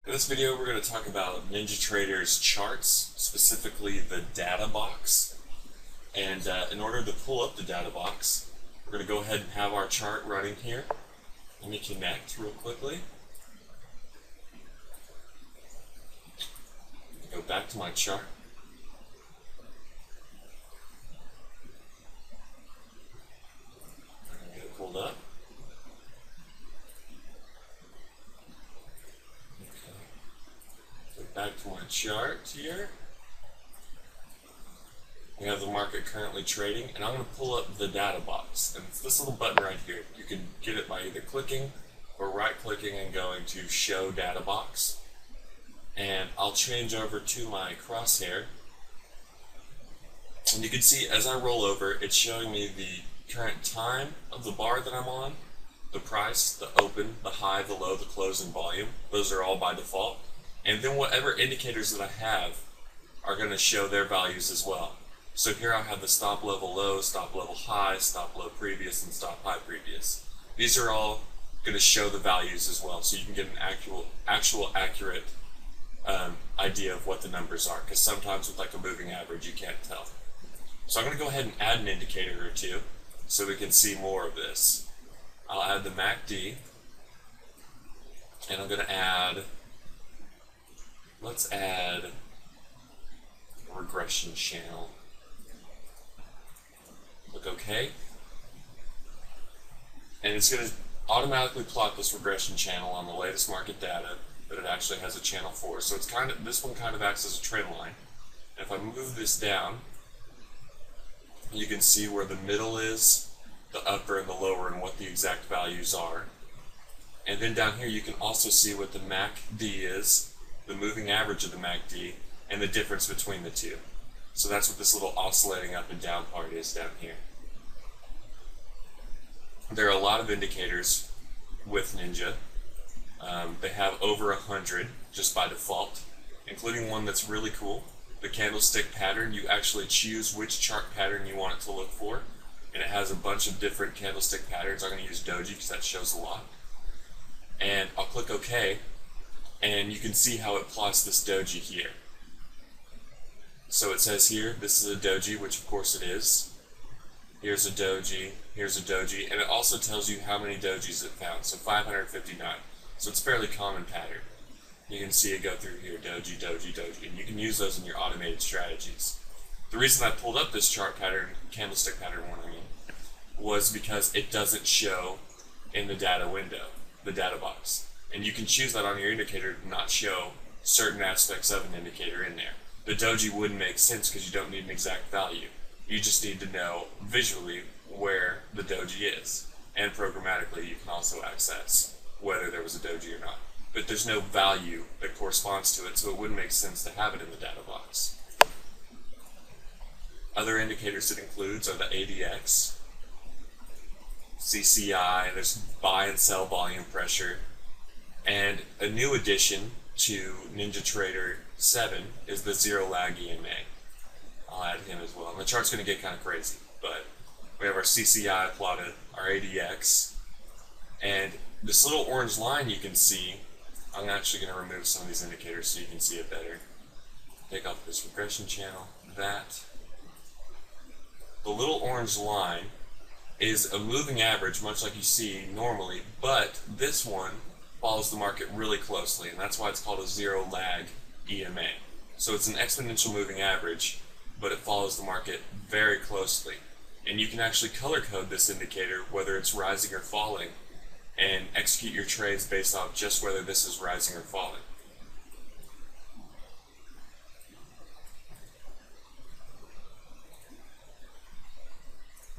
In this video, we're going to talk about NinjaTrader's charts, specifically the data box. And in order to pull up the data box, we're going to go ahead and have our chart running here. Let me connect real quickly. Go back to my chart. I'm going to get it pulled up. Back to my chart here. We have the market currently trading, and I'm going to pull up the data box. And it's this little button right here. You can get it by either clicking or right-clicking and going to Show Data Box. And I'll change over to my crosshair. And you can see as I roll over, it's showing me the current time of the bar that I'm on, the price, the open, the high, the low, the close, and volume. Those are all by default. And then whatever indicators that I have are going to show their values as well. So here I have the stop level low, stop level high, stop low previous, and stop high previous. These are all going to show the values as well, so you can get an accurate idea of what the numbers are, because sometimes with like a moving average you can't tell. So I'm going to go ahead and add an indicator or two so we can see more of this. I'll add the MACD, and I'm going to add, let's add a regression channel. Click OK. And it's going to automatically plot this regression channel on the latest market data that it actually has a channel for. So it's this one kind of acts as a trend line. And if I move this down, you can see where the middle is, the upper and the lower, and what the exact values are. And then down here you can also see what the MACD is, the moving average of the MACD, and the difference between the two. So that's what this little oscillating up and down part is down here. There are a lot of indicators with Ninja. They have over 100 just by default, including one that's really cool, the candlestick pattern. You actually choose which chart pattern you want it to look for, and it has a bunch of different candlestick patterns. I'm going to use Doji because that shows a lot. And I'll click OK. And you can see how it plots this doji here. So it says here, this is a doji, which of course it is. Here's a doji, here's a doji, and it also tells you how many dojis it found, so 559. So it's a fairly common pattern. You can see it go through here, doji, doji, doji, and you can use those in your automated strategies. The reason I pulled up this chart pattern, candlestick pattern one I mean, was because it doesn't show in the data window, the data box. And you can choose that on your indicator to not show certain aspects of an indicator in there. The doji wouldn't make sense because you don't need an exact value. You just need to know visually where the doji is. And programmatically you can also access whether there was a doji or not. But there's no value that corresponds to it, so it wouldn't make sense to have it in the data box. Other indicators it includes are the ADX, CCI, there's buy and sell volume pressure. And a new addition to NinjaTrader 7 is the zero lag EMA. I'll add him as well. And the chart's going to get kind of crazy, but we have our CCI plotted, our ADX, and this little orange line you can see. I'm actually going to remove some of these indicators so you can see it better. Take off this regression channel, that. The little orange line is a moving average, much like you see normally, but this one follows the market really closely, and that's why it's called a zero lag EMA. So it's an exponential moving average, but it follows the market very closely. And you can actually color code this indicator, whether it's rising or falling, and execute your trades based off just whether this is rising or falling.